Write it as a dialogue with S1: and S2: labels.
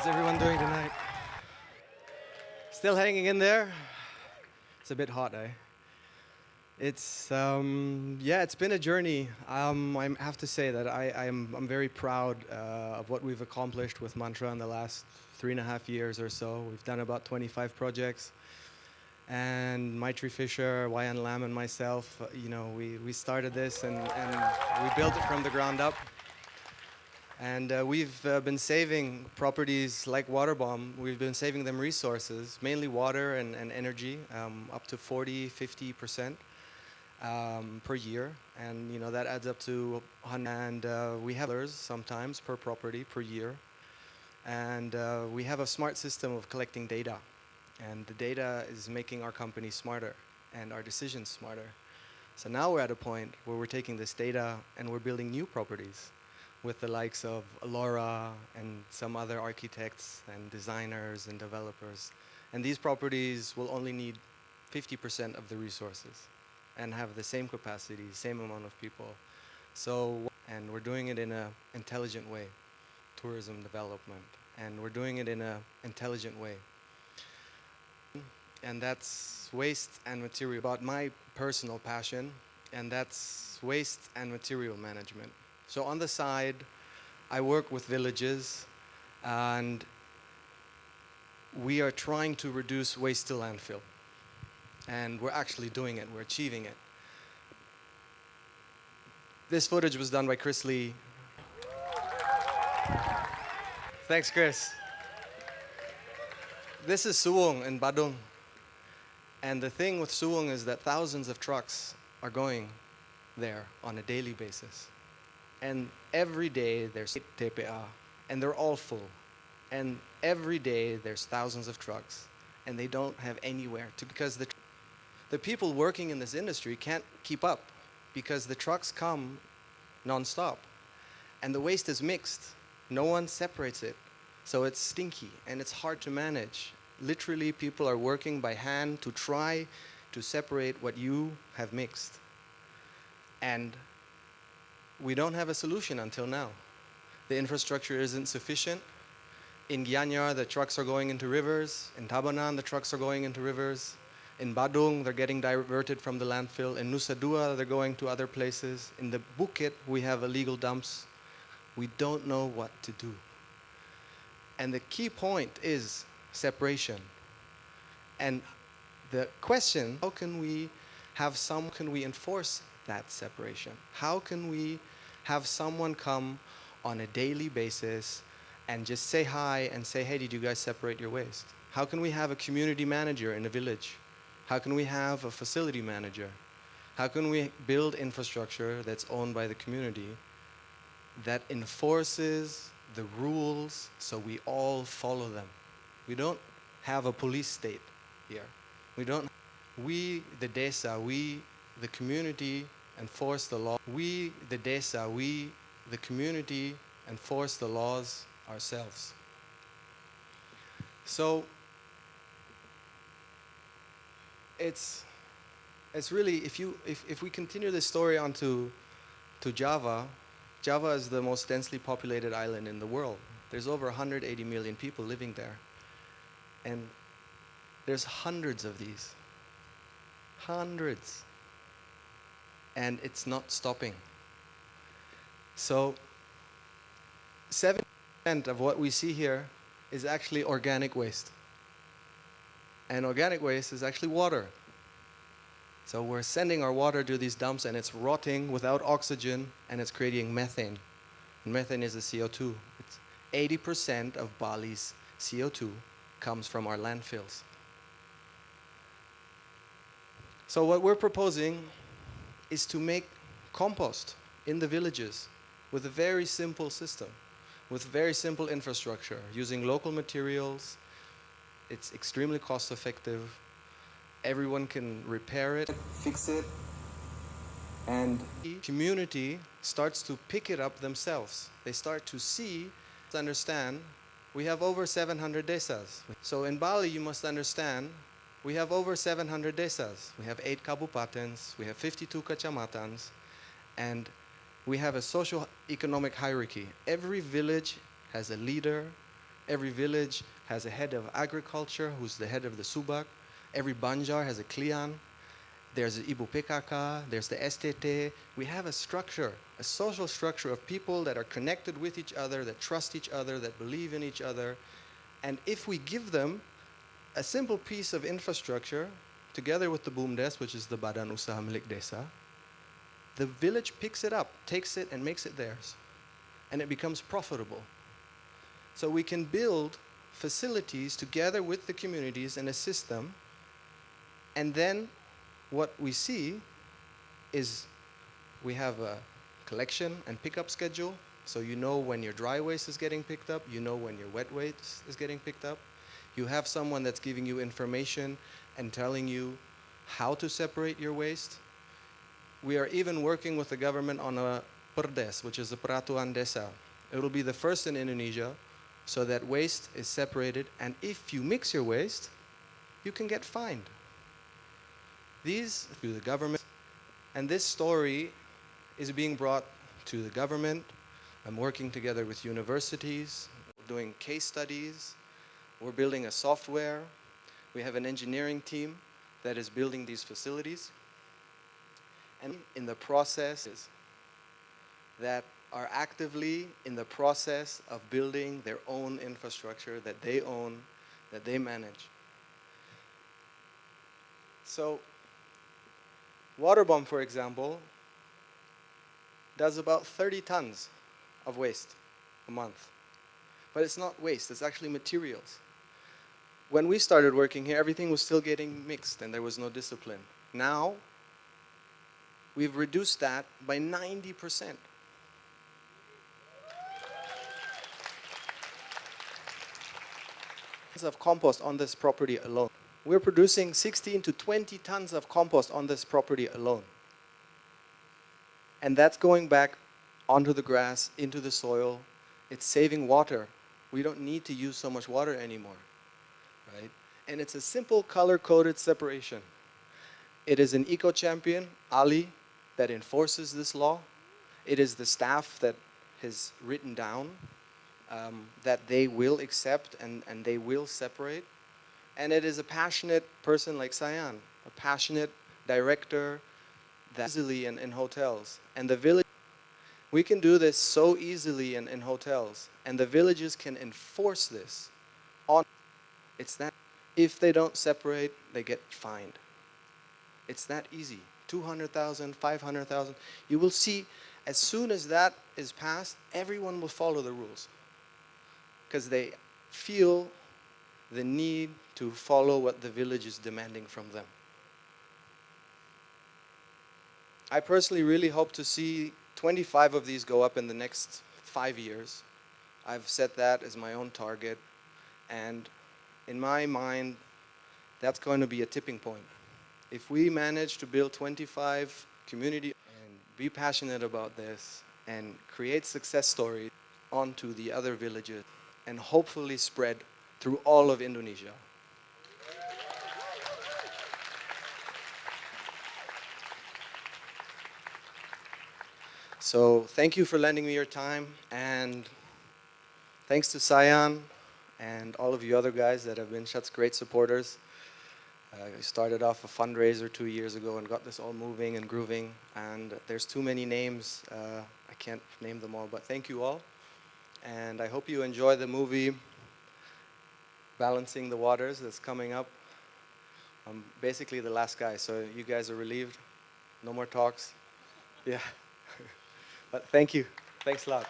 S1: How's everyone doing tonight? Still hanging in there? It's a bit hot, eh? Yeah, it's been a journey. I have to say that I'm very proud of what we've accomplished with Mantra in the last 3.5 years or so. We've done about 25 projects. And Maitri Fisher, Wayan Lam, and myself, we started this and we built it from the ground up. And we've been saving properties like Waterbom. We've been saving them resources, mainly water and energy, up to 40–50% per year. And that adds up to 100. And we have others sometimes per property per year. And we have a smart system of collecting data. And the data is making our company smarter and our decisions smarter. So now we're at a point where we're taking this data and we're building new properties with the likes of Laura and some other architects and designers and developers. And these properties will only need 50% of the resources and have the same capacity, same amount of people. And we're doing it in an intelligent way, tourism development. And we're doing it in an intelligent way. And that's waste and material, about my personal passion, and that's waste and material management. So on the side, I work with villages, and we are trying to reduce waste to landfill. And we're actually doing it, we're achieving it. This footage was done by Chris Lee. Thanks, Chris. This is Suwong in Badung. And the thing with Suwong is that thousands of trucks are going there on a daily basis. And every day there's TPA, and they're all full. And every day there's thousands of trucks, and they don't have anywhere to, because the people working in this industry can't keep up, because the trucks come non-stop. And the waste is mixed. No one separates it. So it's stinky, and it's hard to manage. Literally, people are working by hand to try to separate what you have mixed. And we don't have a solution until now. The infrastructure isn't sufficient. In Gianyar, the trucks are going into rivers. In Tabanan, the trucks are going into rivers. In Badung, they're getting diverted from the landfill. In Nusa Dua, they're going to other places. In the Bukit, we have illegal dumps. We don't know what to do. And the key point is separation. And the question, how can we enforce that separation? How can we have someone come on a daily basis and just say hi and say, hey, did you guys separate your waste? How can we have a community manager in a village? How can we have a facility manager? How can we build infrastructure that's owned by the community that enforces the rules so we all follow them? We don't have a police state here. We, the desa, we, the community, enforce the law. We, the desa, we, the community, enforce the laws ourselves. So it's really, if we continue this story onto Java, Java is the most densely populated island in the world. There's over 180 million people living there. And there's hundreds of these. Hundreds. And it's not stopping. So 7% of what we see here is actually organic waste. And organic waste is actually water. So we're sending our water to these dumps, and it's rotting without oxygen, and it's creating methane. And methane is a CO2. It's 80% of Bali's CO2 comes from our landfills. So what we're proposing is to make compost in the villages with a very simple system, with very simple infrastructure, using local materials. It's extremely cost effective. Everyone can repair it, fix it, and the community starts to pick it up themselves. They start to see, to understand, we have over 700 desas. So in Bali, you must understand, we have over 700 desas. We have 8 kabupatens, we have 52 kacamatans, and we have a socio-economic hierarchy. Every village has a leader Every village has a head of agriculture who's the head of the subak. Every banjar has a klian. There's the Ibu PKK, there's the STT. We have a structure, a social structure of people that are connected with each other, that trust each other, that believe in each other. And if we give them a simple piece of infrastructure, together with the BUMDes, which is the Badan Usaha Milik Desa, the village picks it up, takes it and makes it theirs. And it becomes profitable. So we can build facilities together with the communities and assist them. And then what we see is we have a collection and pickup schedule. So you know when your dry waste is getting picked up, you know when your wet waste is getting picked up. You have someone that's giving you information and telling you how to separate your waste. We are even working with the government on a perdes, which is a peraturan desa. It will be the first in Indonesia, so that waste is separated, and if you mix your waste, you can get fined. These to the government, and this story is being brought to the government. I'm working together with universities, doing case studies. We're building a software. We have an engineering team that is building these facilities. And in the process that are actively in the process of building their own infrastructure that they own, that they manage. So Waterbom, for example, does about 30 tons of waste a month. But it's not waste, it's actually materials. When we started working here, everything was still getting mixed and there was no discipline. Now, we've reduced that by 90%. Of compost on this property alone. We're producing 16 to 20 tons of compost on this property alone. And that's going back onto the grass, into the soil. It's saving water. We don't need to use so much water anymore, right? And it's a simple color-coded separation. It is an eco-champion, Ali, that enforces this law. It is the staff that has written down that they will accept and they will separate. And it is a passionate person like Sayan, a passionate director that easily in hotels. And the village, we can do this so easily in hotels. And the villages can enforce this on. It's that if they don't separate, they get fined. It's that easy. 200,000, 500,000. You will see as soon as that is passed, everyone will follow the rules. Because they feel the need to follow what the village is demanding from them. I personally really hope to see 25 of these go up in the next 5 years. I've set that as my own target, and in my mind, that's going to be a tipping point. If we manage to build 25 community and be passionate about this and create success stories onto the other villages and hopefully spread through all of Indonesia. So thank you for lending me your time, and thanks to Sayan and all of you other guys that have been such great supporters. I started off a fundraiser 2 years ago and got this all moving and grooving, and there's too many names. I can't name them all, but thank you all. And I hope you enjoy the movie Balancing the Waters that's coming up. I'm basically the last guy, so you guys are relieved. No more talks. Yeah. But thank you. Thanks a lot.